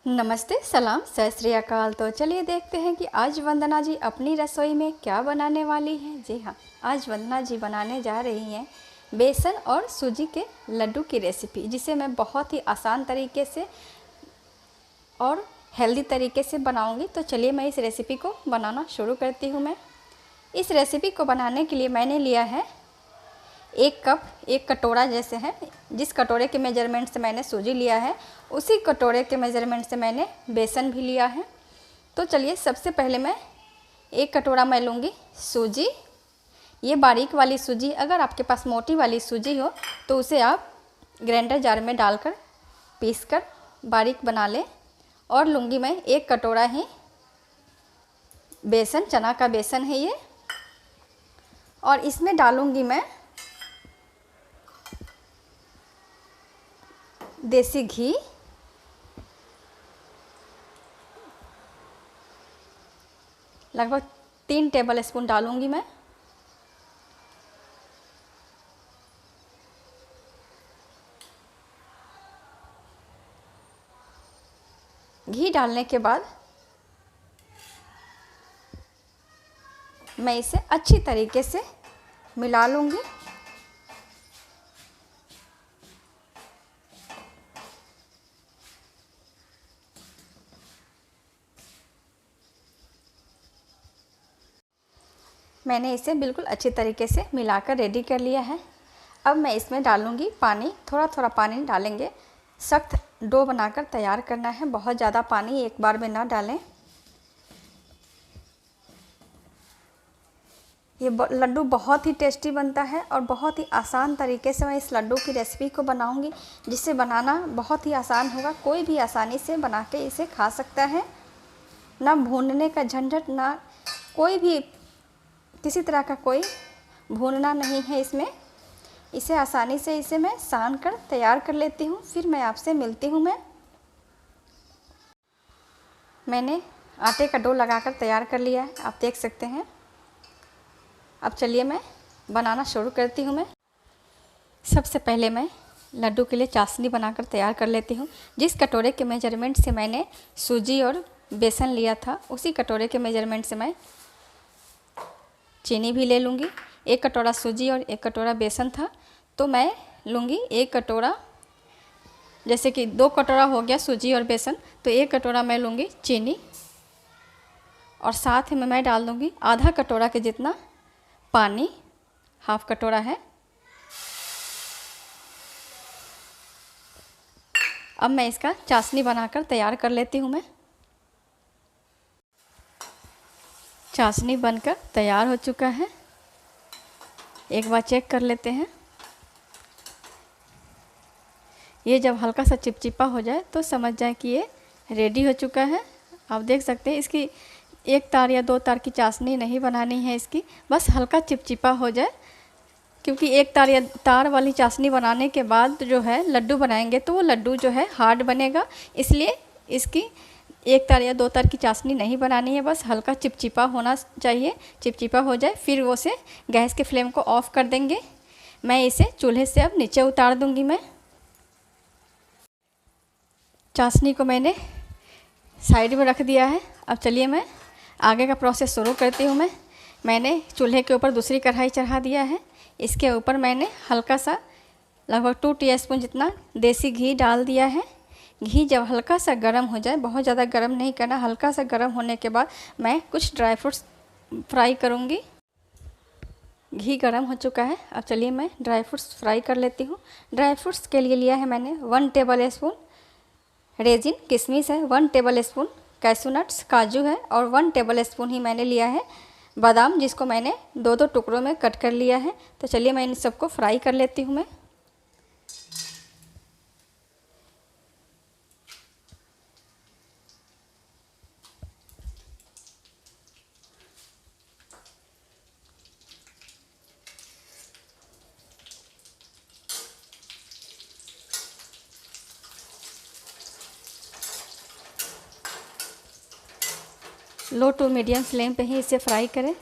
नमस्ते, सलाम, सत श्री अकाल। तो चलिए देखते हैं कि आज वंदना जी अपनी रसोई में क्या बनाने वाली हैं। जी हाँ, आज वंदना जी बनाने जा रही हैं बेसन और सूजी के लड्डू की रेसिपी, जिसे मैं बहुत ही आसान तरीके से और हेल्दी तरीके से बनाऊंगी। तो चलिए मैं इस रेसिपी को बनाना शुरू करती हूँ। मैं इस रेसिपी को बनाने के लिए मैंने लिया है 1 कप, 1 कटोरा जैसे है। जिस कटोरे के मेजरमेंट से मैंने सूजी लिया है, उसी कटोरे के मेजरमेंट से मैंने बेसन भी लिया है। तो चलिए सबसे पहले मैं 1 कटोरा मैं लूँगी सूजी। ये बारीक वाली सूजी, अगर आपके पास मोटी वाली सूजी हो तो उसे आप ग्राइंडर जार में डालकर पीसकर बारीक बना लें। और लूँगी मैं 1 कटोरा ही बेसन, चना का बेसन है ये। और इसमें डालूँगी मैं देसी घी, लगभग 3 टेबल स्पून डालूंगी मैं। घी डालने के बाद मैं इसे अच्छी तरीके से मिला लूँगी। मैंने इसे बिल्कुल अच्छी तरीके से मिलाकर रेडी कर लिया है। अब मैं इसमें डालूँगी पानी, थोड़ा थोड़ा पानी डालेंगे। सख्त डो बनाकर तैयार करना है, बहुत ज़्यादा पानी एक बार में ना डालें। ये लड्डू बहुत ही टेस्टी बनता है और बहुत ही आसान तरीके से मैं इस लड्डू की रेसिपी को बनाऊंगी, जिसे बनाना बहुत ही आसान होगा। कोई भी आसानी से बना के इसे खा सकता है। ना भूनने का झंझट, ना कोई भी किसी तरह का कोई भूनना नहीं है इसमें। इसे आसानी से इसे मैं सान कर तैयार कर लेती हूँ, फिर मैं आपसे मिलती हूँ। मैंने आटे का डो लगाकर तैयार कर लिया है, आप देख सकते हैं। अब चलिए मैं बनाना शुरू करती हूँ। मैं सबसे पहले मैं लड्डू के लिए चाशनी बनाकर तैयार कर लेती हूँ। जिस कटोरे के मेजरमेंट से मैंने सूजी और बेसन लिया था, उसी कटोरे के मेजरमेंट से मैं चीनी भी ले लूँगी। 1 कटोरा सूजी और 1 कटोरा बेसन था, तो मैं लूँगी 1 कटोरा, जैसे कि 2 कटोरा हो गया सूजी और बेसन, तो 1 कटोरा मैं लूँगी चीनी। और साथ ही में मैं डाल दूँगी आधा कटोरा के जितना पानी, हाफ कटोरा है। अब मैं इसका चाशनी बनाकर तैयार कर लेती हूँ। मैं चाशनी बनकर तैयार हो चुका है, एक बार चेक कर लेते हैं। ये जब हल्का सा चिपचिपा हो जाए तो समझ जाए कि ये रेडी हो चुका है। आप देख सकते हैं, इसकी 1 तार या 2 तार की चाशनी नहीं बनानी है इसकी, बस हल्का चिपचिपा हो जाए। क्योंकि 1 तार या तार वाली चाशनी बनाने के बाद जो है लड्डू बनाएंगे तो वो लड्डू जो है हार्ड बनेगा, इसलिए इसकी 1 तार या 2 तार की चाशनी नहीं बनानी है, बस हल्का चिपचिपा होना चाहिए। चिपचिपा हो जाए फिर वो से गैस के फ्लेम को ऑफ कर देंगे। मैं इसे चूल्हे से अब नीचे उतार दूंगी। मैं चाशनी को मैंने साइड में रख दिया है। अब चलिए मैं आगे का प्रोसेस शुरू करती हूँ। मैंने चूल्हे के ऊपर दूसरी कढ़ाई चढ़ा दिया है। इसके ऊपर मैंने हल्का सा लगभग 2 टीस्पून जितना देसी घी डाल दिया है। घी जब हल्का सा गर्म हो जाए, बहुत ज़्यादा गर्म नहीं करना, हल्का सा गर्म होने के बाद मैं कुछ ड्राई फ्रूट्स फ्राई करूँगी। घी गर्म हो चुका है, अब चलिए मैं ड्राई फ्रूट्स फ्राई कर लेती हूँ। ड्राई फ्रूट्स के लिए लिया है मैंने 1 टेबल स्पून रेजिन, किशमिश है, 1 टेबल स्पून कैशू नट्स, काजू है, और 1 टेबल स्पून ही मैंने लिया है बादाम, जिसको मैंने 2-2 टुकड़ों में कट कर लिया है। तो चलिए मैं इन सबको फ्राई कर लेती हूँ। मैं लो टू मीडियम फ्लेम पे ही इसे फ्राई करें।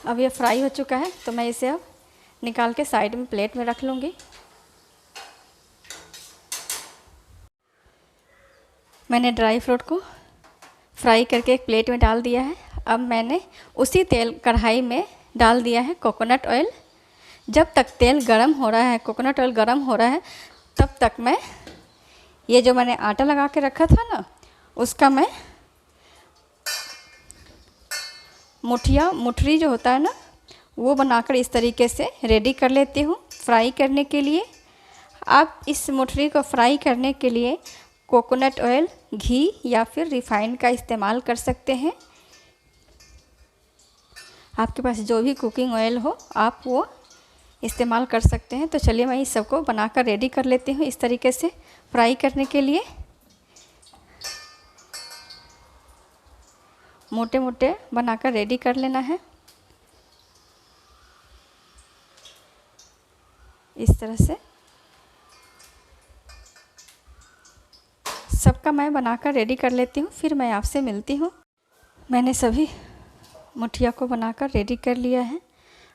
अब ये फ्राई हो चुका है तो मैं इसे अब निकाल के साइड में प्लेट में रख लूँगी। मैंने ड्राई फ्रूट को फ्राई करके एक प्लेट में डाल दिया है। अब मैंने उसी तेल कढ़ाई में डाल दिया है कोकोनट ऑयल। जब तक तेल गरम हो रहा है, कोकोनट ऑयल गरम हो रहा है, तब तक मैं ये जो मैंने आटा लगा के रखा था ना, उसका मैं मुठरी जो होता है ना, वो बनाकर इस तरीके से रेडी कर लेती हूँ फ्राई करने के लिए। आप इस मुठरी को फ्राई करने के लिए कोकोनट ऑयल, घी या फिर रिफाइंड का इस्तेमाल कर सकते हैं। आपके पास जो भी कुकिंग ऑयल हो आप वो इस्तेमाल कर सकते हैं। तो चलिए मैं इस सबको बनाकर रेडी कर लेती हूँ इस तरीके से फ्राई करने के लिए। मोटे मोटे बनाकर रेडी कर लेना है इस तरह से। सबका मैं बनाकर रेडी कर लेती हूँ, फिर मैं आपसे मिलती हूँ। मैंने सभी मुठिया को बनाकर रेडी कर लिया है।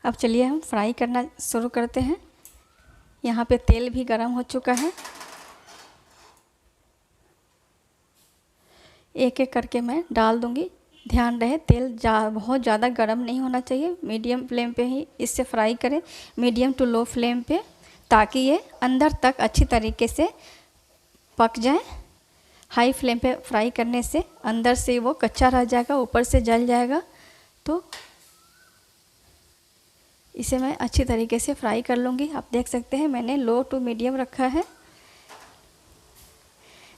अब चलिए हम फ्राई करना शुरू करते हैं। यहाँ पे तेल भी गरम हो चुका है। एक एक करके मैं डाल दूँगी। ध्यान रहे तेल बहुत ज़्यादा गरम नहीं होना चाहिए, मीडियम फ्लेम पे ही इससे फ्राई करें, मीडियम टू लो फ्लेम पे, ताकि ये अंदर तक अच्छी तरीके से पक जाए। हाई फ्लेम पे फ्राई करने से अंदर से वो कच्चा रह जाएगा, ऊपर से जल जाएगा। तो इसे मैं अच्छी तरीके से फ्राई कर लूँगी। आप देख सकते हैं मैंने लो टू मीडियम रखा है।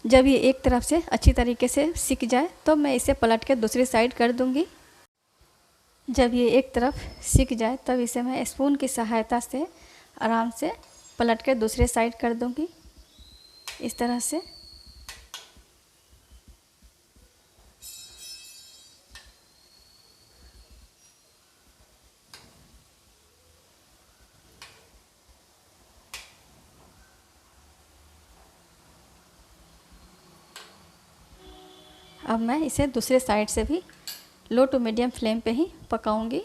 जब ये एक तरफ से अच्छी तरीके से सिक जाए तो मैं इसे पलट के दूसरी साइड कर दूँगी। जब ये एक तरफ सिक जाए तब इसे मैं स्पून की सहायता से आराम से पलट के दूसरे साइड कर दूँगी इस तरह से। अब मैं इसे दूसरे साइड से भी लो टू मीडियम फ्लेम पे ही पकाऊंगी।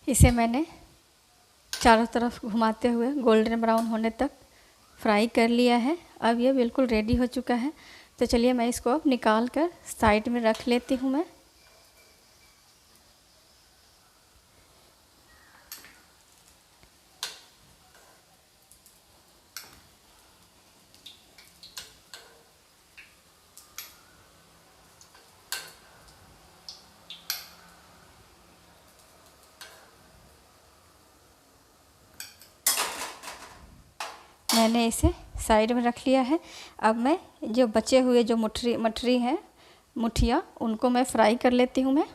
इसे मैंने चारों तरफ घुमाते हुए गोल्डन ब्राउन होने तक फ्राई कर लिया है। अब ये बिल्कुल रेडी हो चुका है। तो चलिए मैं इसको अब निकाल कर साइड में रख लेती हूँ मैं। मैंने इसे साइड में रख लिया है। अब मैं जो बचे हुए जो मठरी हैं, मुठिया, उनको मैं फ्राई कर लेती हूँ मैं।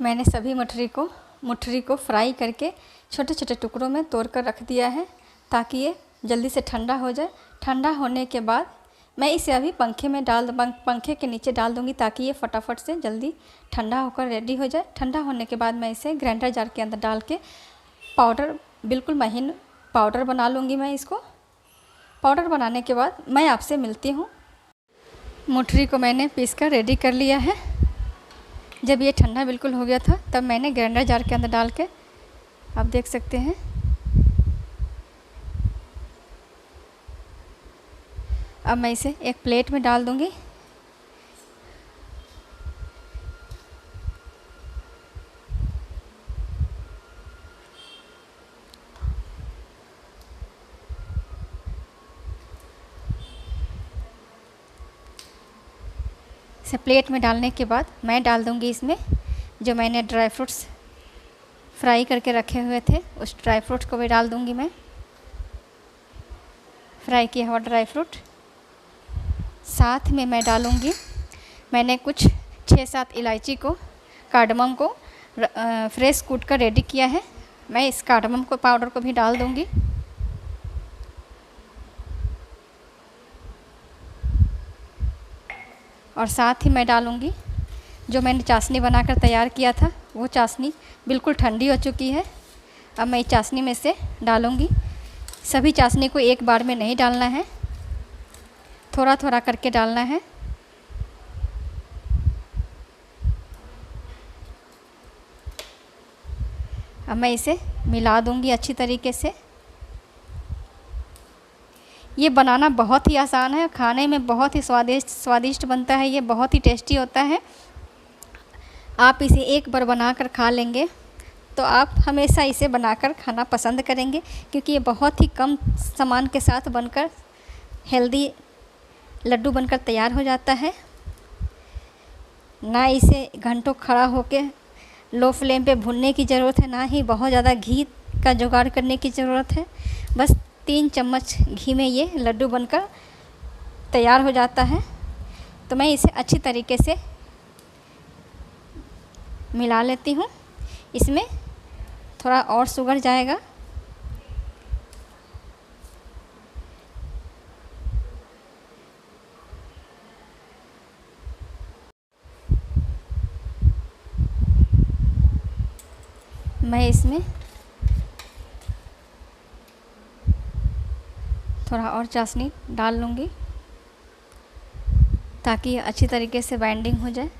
मैंने सभी मुठरी को फ्राई करके छोटे छोटे टुकड़ों में तोड़ कर रख दिया है, ताकि ये जल्दी से ठंडा हो जाए। ठंडा होने के बाद मैं इसे अभी पंखे के नीचे डाल दूँगी, ताकि ये फटाफट से जल्दी ठंडा होकर रेडी हो जाए। ठंडा होने के बाद मैं इसे ग्राइंडर जार के अंदर डाल के बिल्कुल महीन पाउडर बना लूँगी मैं इसको। पाउडर बनाने के बाद मैं आपसे मिलती हूँ। मुठरी को मैंने पीस कर रेडी कर लिया है। जब ये ठंडा बिल्कुल हो गया था तब मैंने ग्राइंडर जार के अंदर डाल के, आप देख सकते हैं, अब मैं इसे एक प्लेट में डाल दूँगी। इसे प्लेट में डालने के बाद मैं डाल दूँगी इसमें जो मैंने ड्राई फ्रूट्स फ्राई करके रखे हुए थे, उस ड्राई फ्रूट्स को भी डाल दूँगी मैं, फ्राई किया हुआ ड्राई फ्रूट। साथ में मैं डालूँगी, मैंने कुछ 6-7 इलायची को, कार्डमम को फ्रेश कूट कर रेडी किया है। मैं इस कार्डमम को पाउडर को भी डाल दूँगी। और साथ ही मैं डालूँगी जो मैंने चाशनी बनाकर तैयार किया था वो चाशनी बिल्कुल ठंडी हो चुकी है। अब मैं इस चाशनी में से डालूँगी। सभी चाशनी को एक बार में नहीं डालना है, थोड़ा थोड़ा करके डालना है। अब मैं इसे मिला दूँगी अच्छी तरीके से। ये बनाना बहुत ही आसान है, खाने में बहुत ही स्वादिष्ट बनता है। ये बहुत ही टेस्टी होता है। आप इसे एक बार बनाकर खा लेंगे तो आप हमेशा इसे बनाकर खाना पसंद करेंगे, क्योंकि ये बहुत ही कम सामान के साथ बनकर हेल्दी लड्डू बनकर तैयार हो जाता है। ना इसे घंटों खड़ा होके लो फ्लेम पे भूनने की ज़रूरत है, ना ही बहुत ज़्यादा घी का जुगाड़ करने की ज़रूरत है। बस 3 चम्मच घी में ये लड्डू बनकर तैयार हो जाता है। तो मैं इसे अच्छी तरीके से मिला लेती हूँ। इसमें थोड़ा और शुगर जाएगा। मैं इसमें थोड़ा और चाशनी डाल लूँगी ताकि ये अच्छी तरीके से बाइंडिंग हो जाए।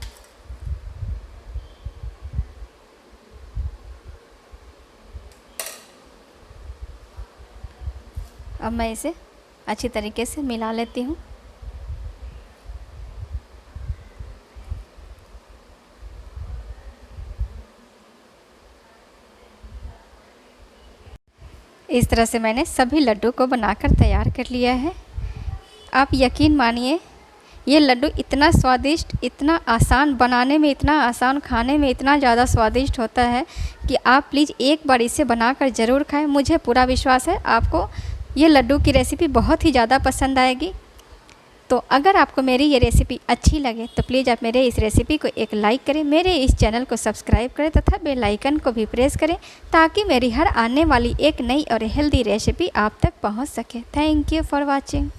अब मैं इसे अच्छी तरीके से मिला लेती हूँ। इस तरह से मैंने सभी लड्डू को बनाकर तैयार कर लिया है। आप यकीन मानिए, ये लड्डू इतना स्वादिष्ट, इतना आसान बनाने में, इतना आसान खाने में, इतना ज़्यादा स्वादिष्ट होता है कि आप प्लीज़ एक बार इसे बनाकर ज़रूर खाएं। मुझे पूरा विश्वास है आपको ये लड्डू की रेसिपी बहुत ही ज़्यादा पसंद आएगी। तो अगर आपको मेरी ये रेसिपी अच्छी लगे तो प्लीज़ आप मेरे इस रेसिपी को एक लाइक करें, मेरे इस चैनल को सब्सक्राइब करें तथा बेल आइकन को भी प्रेस करें ताकि मेरी हर आने वाली एक नई और हेल्दी रेसिपी आप तक पहुंच सके। Thank you for watching.